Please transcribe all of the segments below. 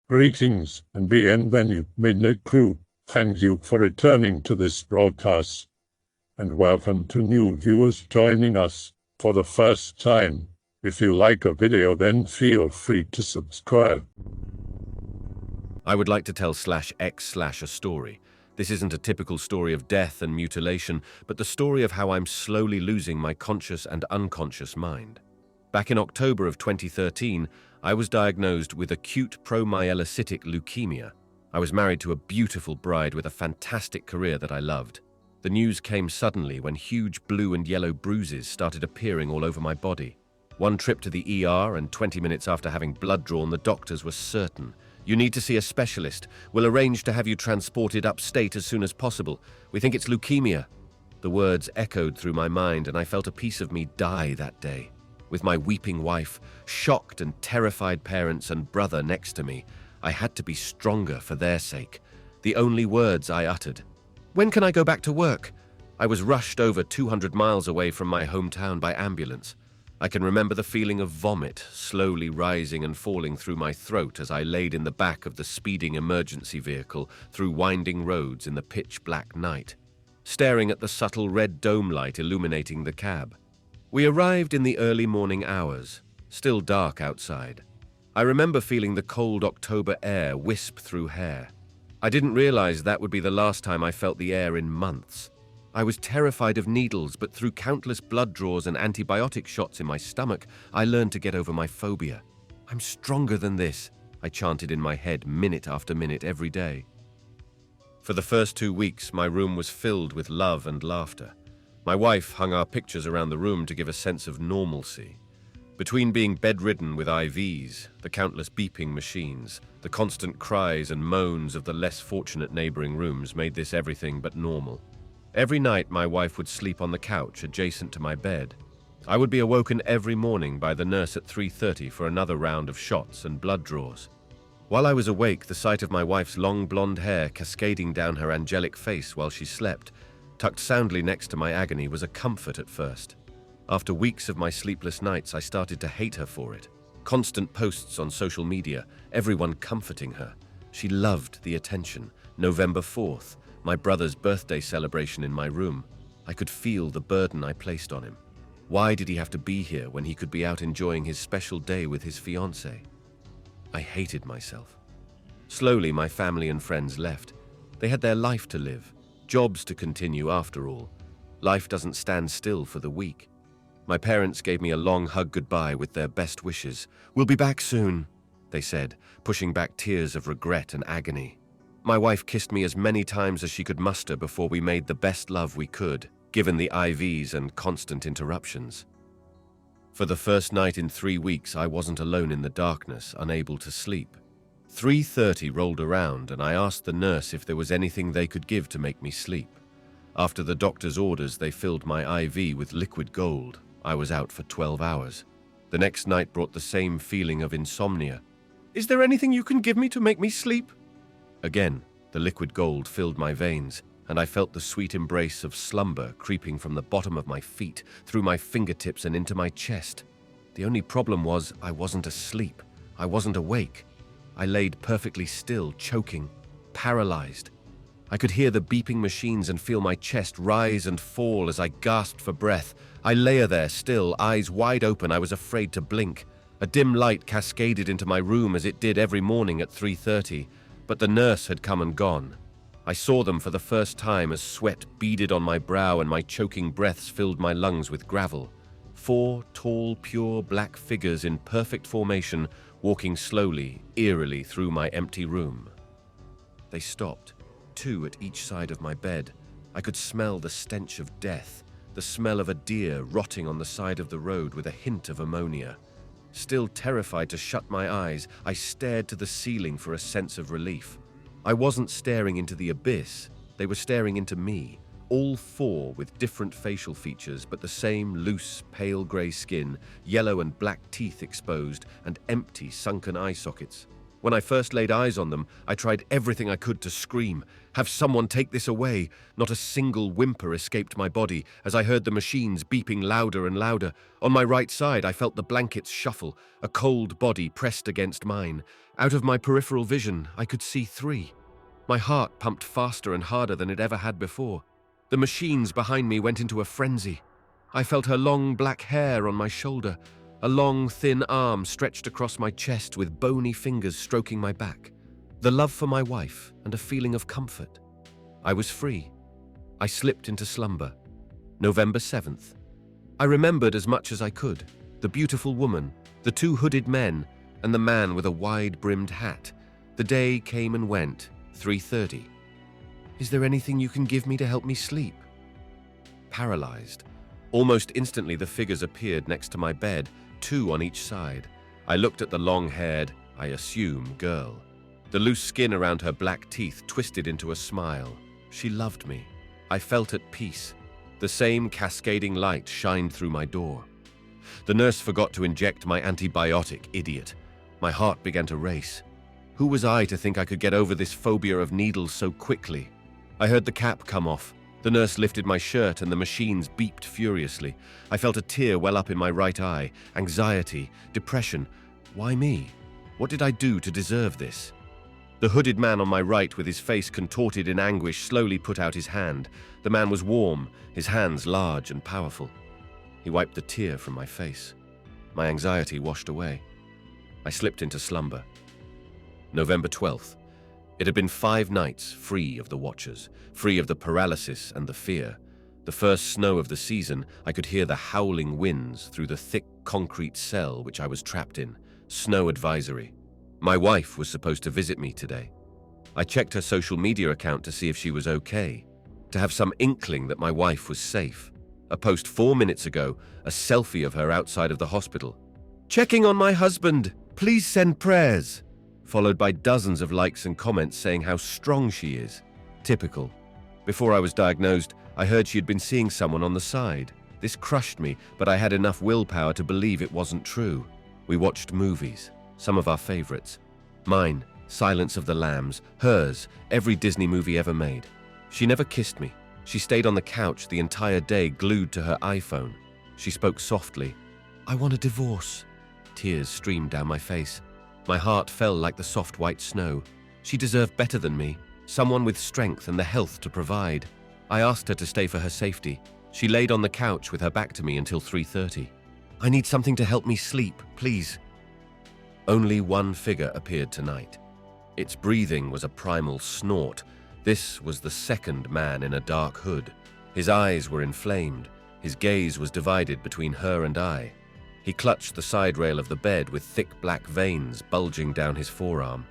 Greetings and bienvenue, Midnight Crew. Thank you for returning to this broadcast, and welcome to new viewers joining us for the first time. If you like a video, then feel free to subscribe. I would like to tell /x/ a story. This isn't a typical story of death and mutilation, but the story of how I'm slowly losing my conscious and unconscious mind. Back in October of 2013, I was diagnosed with acute promyelocytic leukemia. I was married to a beautiful bride with a fantastic career that I loved. The news came suddenly when huge blue and yellow bruises started appearing all over my body. One trip to the ER, and 20 minutes after having blood drawn, the doctors were certain. "You need to see a specialist. We'll arrange to have you transported upstate as soon as possible. We think it's leukemia." The words echoed through my mind, and I felt a piece of me die that day. With my weeping wife, shocked and terrified parents, and brother next to me, I had to be stronger for their sake. The only words I uttered: "When can I go back to work?" I was rushed over 200 miles away from my hometown by ambulance. I can remember the feeling of vomit slowly rising and falling through my throat as I laid in the back of the speeding emergency vehicle through winding roads in the pitch-black night, staring at the subtle red dome light illuminating the cab. We arrived in the early morning hours, still dark outside. I remember feeling the cold October air wisp through hair. I didn't realize that would be the last time I felt the air in months. I was terrified of needles, but through countless blood draws and antibiotic shots in my stomach, I learned to get over my phobia. "I'm stronger than this," I chanted in my head minute after minute every day. For the first 2 weeks, my room was filled with love and laughter. My wife hung our pictures around the room to give a sense of normalcy. Between being bedridden with IVs, the countless beeping machines, the constant cries and moans of the less fortunate neighboring rooms made this everything but normal. Every night, my wife would sleep on the couch adjacent to my bed. I would be awoken every morning by the nurse at 3:30 for another round of shots and blood draws. While I was awake, the sight of my wife's long blonde hair cascading down her angelic face while she slept, tucked soundly next to my agony, was a comfort at first. After weeks of my sleepless nights, I started to hate her for it. Constant posts on social media, everyone comforting her. She loved the attention. November 4th, my brother's birthday celebration in my room. I could feel the burden I placed on him. Why did he have to be here when he could be out enjoying his special day with his fiancée? I hated myself. Slowly, my family and friends left. They had their life to live. Jobs to continue after all. Life doesn't stand still for the weak. My parents gave me a long hug goodbye with their best wishes. "We'll be back soon," they said, pushing back tears of regret and agony. My wife kissed me as many times as she could muster before we made the best love we could, given the IVs and constant interruptions. For the first night in 3 weeks, I wasn't alone in the darkness, unable to sleep. 3:30 rolled around, and I asked the nurse if there was anything they could give to make me sleep. After the doctor's orders, they filled my IV with liquid gold. I was out for 12 hours. The next night brought the same feeling of insomnia. "Is there anything you can give me to make me sleep?" Again, the liquid gold filled my veins, and I felt the sweet embrace of slumber creeping from the bottom of my feet, through my fingertips and into my chest. The only problem was I wasn't asleep. I wasn't awake. I laid perfectly still, choking, paralyzed. I could hear the beeping machines and feel my chest rise and fall as I gasped for breath. I lay there still, eyes wide open. I was afraid to blink. A dim light cascaded into my room as it did every morning at 3:30, but the nurse had come and gone. I saw them for the first time as sweat beaded on my brow and my choking breaths filled my lungs with gravel. 4 tall, pure black figures in perfect formation, walking slowly, eerily through my empty room. They stopped, 2 at each side of my bed. I could smell the stench of death, the smell of a deer rotting on the side of the road with a hint of ammonia. Still terrified to shut my eyes, I stared to the ceiling for a sense of relief. I wasn't staring into the abyss, they were staring into me. All 4 with different facial features, but the same loose, pale grey skin, yellow and black teeth exposed, and empty, sunken eye sockets. When I first laid eyes on them, I tried everything I could to scream, "Have someone take this away!" Not a single whimper escaped my body as I heard the machines beeping louder and louder. On my right side, I felt the blankets shuffle, a cold body pressed against mine. Out of my peripheral vision, I could see 3. My heart pumped faster and harder than it ever had before. The machines behind me went into a frenzy. I felt her long black hair on my shoulder, a long, thin arm stretched across my chest with bony fingers stroking my back. The love for my wife and a feeling of comfort. I was free. I slipped into slumber. November 7th. I remembered as much as I could. The beautiful woman, the 2 hooded men, and the man with a wide-brimmed hat. The day came and went, 3:30. Is there anything you can give me to help me sleep? Paralyzed. Almost instantly the figures appeared next to my bed, 2 on each side. I looked at the long-haired, I assume, girl. The loose skin around her black teeth twisted into a smile. She loved me. I felt at peace. The same cascading light shined through my door. The nurse forgot to inject my antibiotic, idiot. My heart began to race. Who was I to think I could get over this phobia of needles so quickly? I heard the cap come off. The nurse lifted my shirt and the machines beeped furiously. I felt a tear well up in my right eye. Anxiety, depression. Why me? What did I do to deserve this? The hooded man on my right, with his face contorted in anguish, slowly put out his hand. The man was warm, his hands large and powerful. He wiped the tear from my face. My anxiety washed away. I slipped into slumber. November 12th. It had been 5 nights free of the watchers, free of the paralysis and the fear. The first snow of the season, I could hear the howling winds through the thick concrete cell which I was trapped in. Snow advisory. My wife was supposed to visit me today. I checked her social media account to see if she was okay, to have some inkling that my wife was safe. A post 4 minutes ago, a selfie of her outside of the hospital. "Checking on my husband, please send prayers," followed by dozens of likes and comments saying how strong she is. Typical. Before I was diagnosed, I heard she had been seeing someone on the side. This crushed me, but I had enough willpower to believe it wasn't true. We watched movies, some of our favorites. Mine, Silence of the Lambs, hers, every Disney movie ever made. She never kissed me. She stayed on the couch the entire day, glued to her iPhone. She spoke softly. "I want a divorce." Tears streamed down my face. My heart fell like the soft white snow. She deserved better than me, someone with strength and the health to provide. I asked her to stay for her safety. She laid on the couch with her back to me until 3:30. "I need something to help me sleep, please." Only one figure appeared tonight. Its breathing was a primal snort. This was the second man in a dark hood. His eyes were inflamed. His gaze was divided between her and I. He clutched the side rail of the bed with thick black veins bulging down his forearm.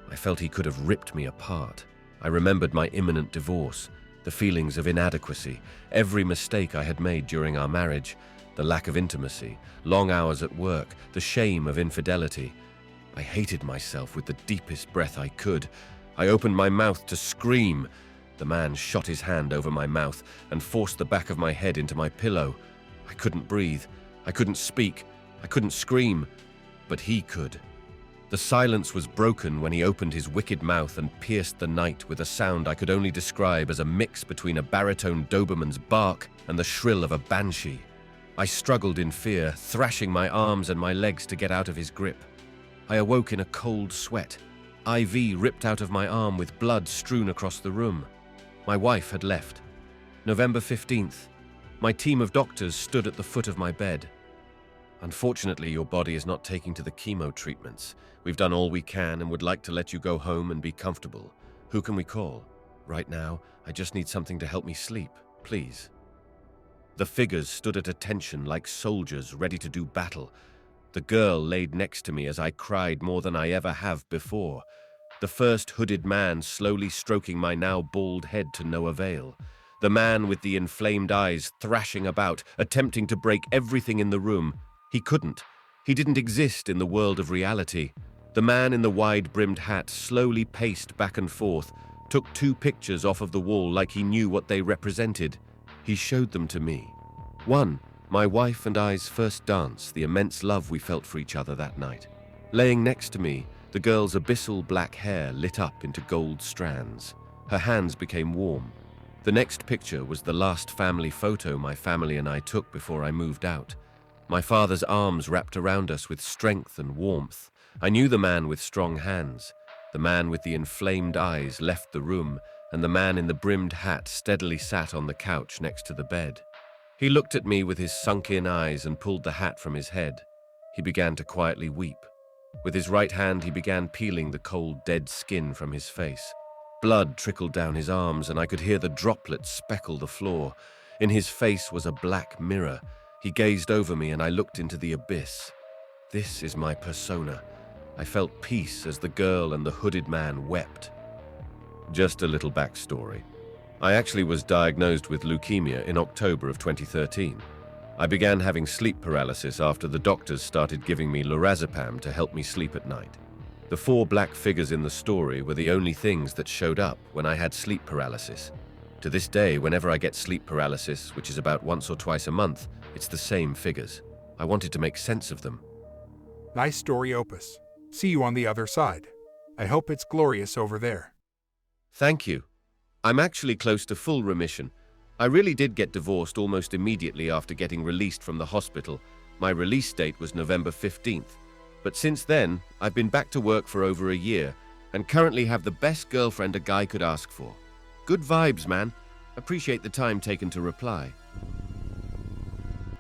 I felt he could have ripped me apart. I remembered my imminent divorce, the feelings of inadequacy, every mistake I had made during our marriage, the lack of intimacy, long hours at work, the shame of infidelity. I hated myself with the deepest breath I could. I opened my mouth to scream. The man shot his hand over my mouth and forced the back of my head into my pillow. I couldn't breathe. I couldn't speak. I couldn't scream. But he could. The silence was broken when he opened his wicked mouth and pierced the night with a sound I could only describe as a mix between a baritone Doberman's bark and the shrill of a banshee. I struggled in fear, thrashing my arms and my legs to get out of his grip. I awoke in a cold sweat. IV ripped out of my arm with blood strewn across the room. My wife had left. November 15th. My team of doctors stood at the foot of my bed. "Unfortunately, your body is not taking to the chemo treatments. We've done all we can and would like to let you go home and be comfortable. Who can we call? Right now, I just need something to help me sleep, please." The figures stood at attention like soldiers ready to do battle. The girl laid next to me as I cried more than I ever have before. The first hooded man slowly stroking my now bald head to no avail. The man with the inflamed eyes thrashing about, attempting to break everything in the room. He couldn't. He didn't exist in the world of reality. The man in the wide-brimmed hat slowly paced back and forth, took 2 pictures off of the wall like he knew what they represented. He showed them to me. One, my wife and I's first dance, the immense love we felt for each other that night. Laying next to me, the girl's abyssal black hair lit up into gold strands. Her hands became warm. The next picture was the last family photo my family and I took before I moved out. My father's arms wrapped around us with strength and warmth. I knew the man with strong hands. The man with the inflamed eyes left the room, and the man in the brimmed hat steadily sat on the couch next to the bed. He looked at me with his sunk-in eyes and pulled the hat from his head. He began to quietly weep. With his right hand, he began peeling the cold, dead skin from his face. Blood trickled down his arms, and I could hear the droplets speckle the floor. In his face was a black mirror. He gazed over me, and I looked into the abyss. This is my persona. I felt peace as the girl and the hooded man wept. Just a little backstory. I actually was diagnosed with leukemia in October of 2013. I began having sleep paralysis after the doctors started giving me lorazepam to help me sleep at night. The 4 black figures in the story were the only things that showed up when I had sleep paralysis. To this day, whenever I get sleep paralysis, which is about once or twice a month, it's the same figures. I wanted to make sense of them. Nice story, Opus. See you on the other side. I hope it's glorious over there. Thank you. I'm actually close to full remission. I really did get divorced almost immediately after getting released from the hospital. My release date was November 15th. But since then, I've been back to work for over a year and currently have the best girlfriend a guy could ask for. Good vibes, man. Appreciate the time taken to reply.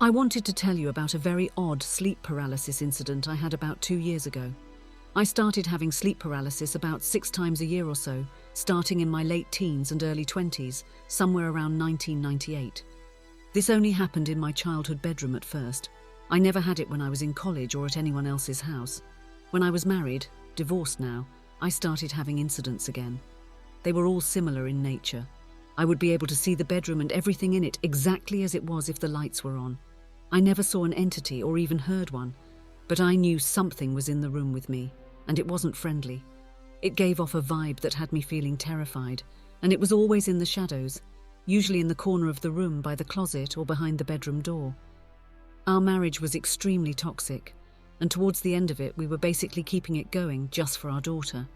I wanted to tell you about a very odd sleep paralysis incident I had about 2 years ago. I started having sleep paralysis about 6 times a year or so, starting in my late teens and early 20s, somewhere around 1998. This only happened in my childhood bedroom at first. I never had it when I was in college or at anyone else's house. When I was married, divorced now, I started having incidents again. They were all similar in nature. I would be able to see the bedroom and everything in it exactly as it was if the lights were on. I never saw an entity or even heard one, but I knew something was in the room with me, and it wasn't friendly. It gave off a vibe that had me feeling terrified, and it was always in the shadows, usually in the corner of the room by the closet or behind the bedroom door. Our marriage was extremely toxic, and towards the end of it we were basically keeping it going just for our daughter.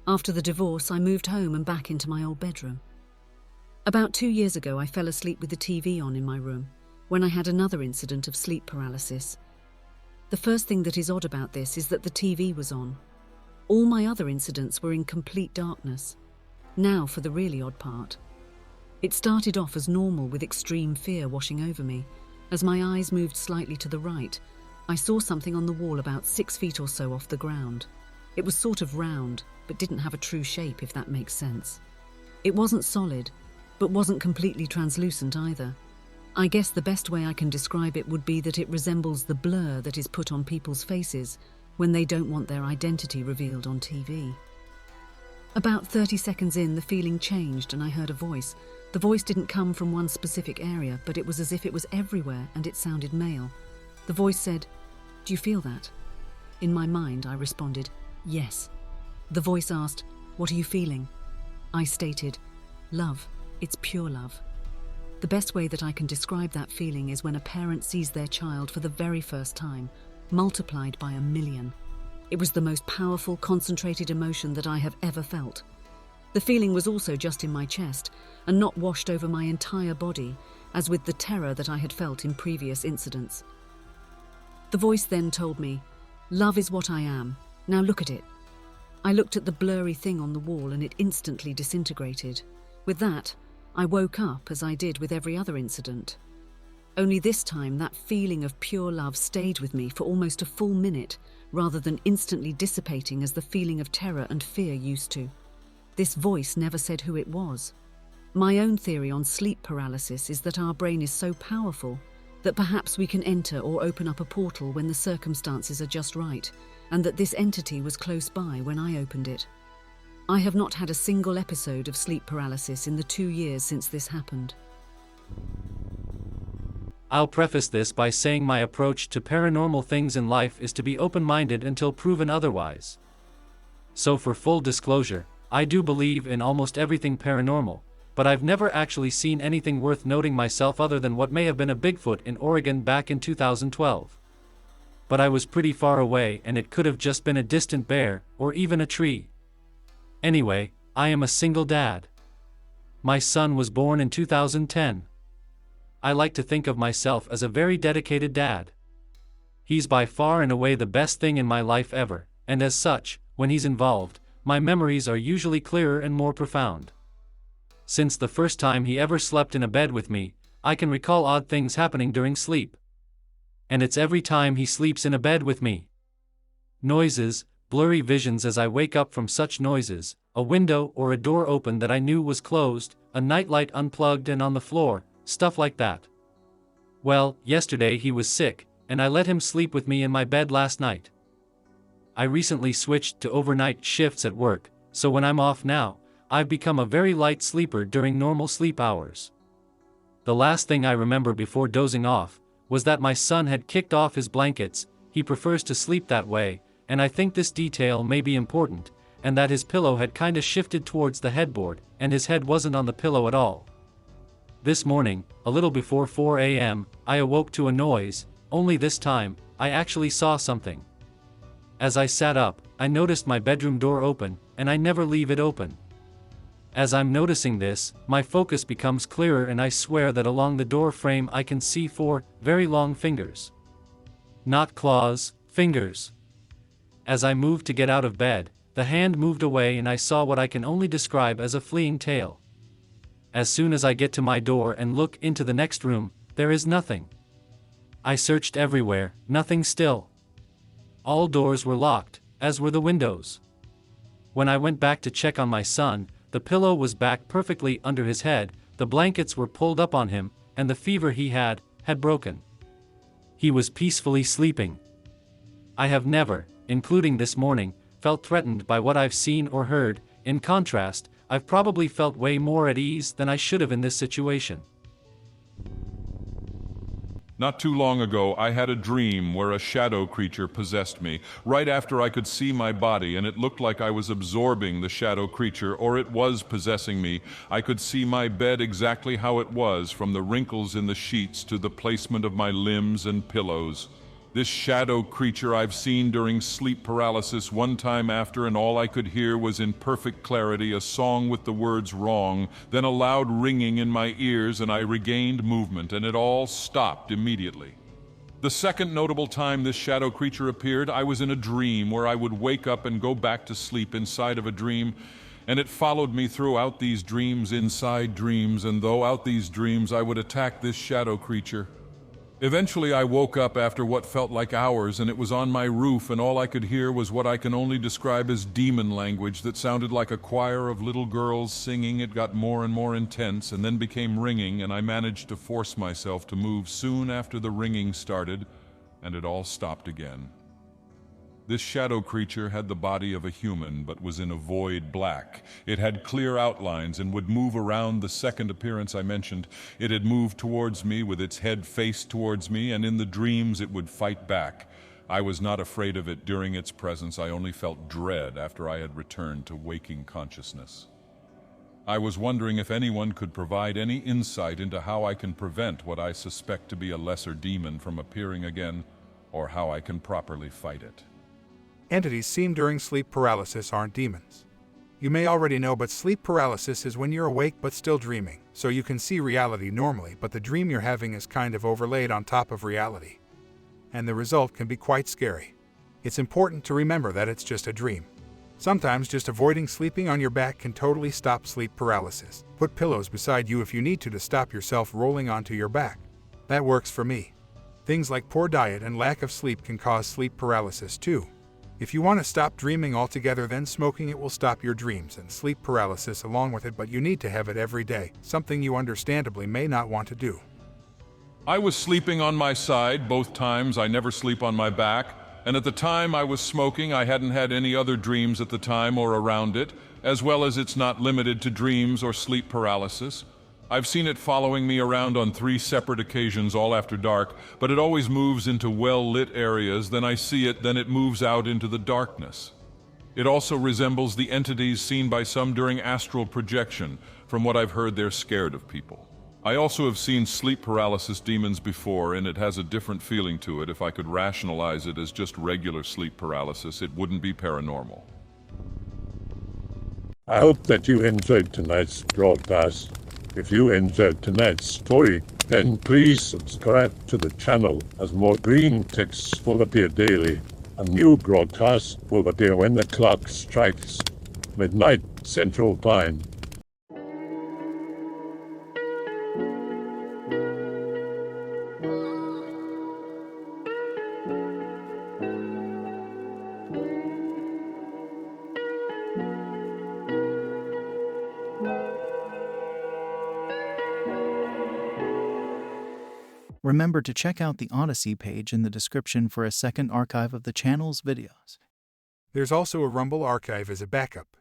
After the divorce, I moved home and back into my old bedroom. About 2 years ago, I fell asleep with the TV on in my room, when I had another incident of sleep paralysis. The first thing that is odd about this is that the TV was on. All my other incidents were in complete darkness. Now for the really odd part. It started off as normal with extreme fear washing over me. As my eyes moved slightly to the right, I saw something on the wall about 6 feet or so off the ground. It was sort of round, but didn't have a true shape, if that makes sense. It wasn't solid, but wasn't completely translucent either. I guess the best way I can describe it would be that it resembles the blur that is put on people's faces when they don't want their identity revealed on TV. About 30 seconds in, the feeling changed and I heard a voice. The voice didn't come from one specific area, but it was as if it was everywhere and it sounded male. The voice said, "Do you feel that?" In my mind, I responded, "Yes." The voice asked, "What are you feeling?" I stated, "Love. It's pure love." The best way that I can describe that feeling is when a parent sees their child for the very first time, multiplied by 1,000,000. It was the most powerful, concentrated emotion that I have ever felt. The feeling was also just in my chest and not washed over my entire body, as with the terror that I had felt in previous incidents. The voice then told me, "Love is what I am. Now look at it." I looked at the blurry thing on the wall and it instantly disintegrated. With that, I woke up as I did with every other incident. Only this time, that feeling of pure love stayed with me for almost a full minute, rather than instantly dissipating as the feeling of terror and fear used to. This voice never said who it was. My own theory on sleep paralysis is that our brain is so powerful that perhaps we can enter or open up a portal when the circumstances are just right, and that this entity was close by when I opened it. I have not had a single episode of sleep paralysis in the 2 years since this happened. I'll preface this by saying my approach to paranormal things in life is to be open-minded until proven otherwise. So for full disclosure, I do believe in almost everything paranormal, but I've never actually seen anything worth noting myself other than what may have been a Bigfoot in Oregon back in 2012. but I was pretty far away and it could have just been a distant bear, or even a tree. Anyway, I am a single dad. My son was born in 2010. I like to think of myself as a very dedicated dad. He's by far and away the best thing in my life ever, and as such, when he's involved, my memories are usually clearer and more profound. Since the first time he ever slept in a bed with me, I can recall odd things happening during sleep. And it's every time he sleeps in a bed with me. Noises, blurry visions as I wake up from such noises, a window or a door open that I knew was closed, a nightlight unplugged and on the floor, stuff like that. Well, yesterday he was sick, and I let him sleep with me in my bed last night. I recently switched to overnight shifts at work, so when I'm off now, I've become a very light sleeper during normal sleep hours. The last thing I remember before dozing off was that my son had kicked off his blankets. He prefers to sleep that way, and I think this detail may be important, and that his pillow had kinda shifted towards the headboard, and his head wasn't on the pillow at all. This morning, a little before 4 a.m., I awoke to a noise, only this time, I actually saw something. As I sat up, I noticed my bedroom door open, and I never leave it open. As I'm noticing this, my focus becomes clearer and I swear that along the door frame I can see 4 very long fingers. Not claws, fingers. As I moved to get out of bed, the hand moved away and I saw what I can only describe as a fleeing tail. As soon as I get to my door and look into the next room, there is nothing. I searched everywhere, nothing still. All doors were locked, as were the windows. When I went back to check on my son, the pillow was back perfectly under his head, the blankets were pulled up on him, and the fever he had broken. He was peacefully sleeping. I have never, including this morning, felt threatened by what I've seen or heard. In contrast, I've probably felt way more at ease than I should have in this situation. Not too long ago, I had a dream where a shadow creature possessed me, right after I could see my body, and it looked like I was absorbing the shadow creature, or it was possessing me. I could see my bed exactly how it was, from the wrinkles in the sheets to the placement of my limbs and pillows. This shadow creature I've seen during sleep paralysis one time after, and all I could hear was in perfect clarity a song with the words wrong, then a loud ringing in my ears, and I regained movement, and it all stopped immediately. The second notable time this shadow creature appeared, I was in a dream where I would wake up and go back to sleep inside of a dream, and it followed me throughout these dreams inside dreams, and throughout these dreams I would attack this shadow creature. Eventually I woke up after what felt like hours, and it was on my roof, and all I could hear was what I can only describe as demon language that sounded like a choir of little girls singing. It got more and more intense and then became ringing, and I managed to force myself to move soon after the ringing started, and it all stopped again. This shadow creature had the body of a human, but was in a void black. It had clear outlines and would move around the second appearance I mentioned. It had moved towards me with its head faced towards me, and in the dreams it would fight back. I was not afraid of it during its presence. I only felt dread after I had returned to waking consciousness. I was wondering if anyone could provide any insight into how I can prevent what I suspect to be a lesser demon from appearing again, or how I can properly fight it. Entities seen during sleep paralysis aren't demons. You may already know, but sleep paralysis is when you're awake but still dreaming, so you can see reality normally, but the dream you're having is kind of overlaid on top of reality. And the result can be quite scary. It's important to remember that it's just a dream. Sometimes just avoiding sleeping on your back can totally stop sleep paralysis. Put pillows beside you if you need to stop yourself rolling onto your back. That works for me. Things like poor diet and lack of sleep can cause sleep paralysis too. If you want to stop dreaming altogether, then smoking it will stop your dreams and sleep paralysis along with it, but you need to have it every day, something you understandably may not want to do. I was sleeping on my side both times. I never sleep on my back. And at the time I was smoking, I hadn't had any other dreams at the time or around it, as well as it's not limited to dreams or sleep paralysis. I've seen it following me around on 3 separate occasions, all after dark, but it always moves into well-lit areas, then I see it, then it moves out into the darkness. It also resembles the entities seen by some during astral projection. From what I've heard, they're scared of people. I also have seen sleep paralysis demons before, and it has a different feeling to it. If I could rationalize it as just regular sleep paralysis, it wouldn't be paranormal. I hope that you enjoyed tonight's broadcast. If you enjoyed tonight's story, then please subscribe to the channel as more green texts will appear daily. A new broadcast will appear when the clock strikes midnight Central Time. Remember to check out the Odyssey page in the description for a second archive of the channel's videos. There's also a Rumble archive as a backup.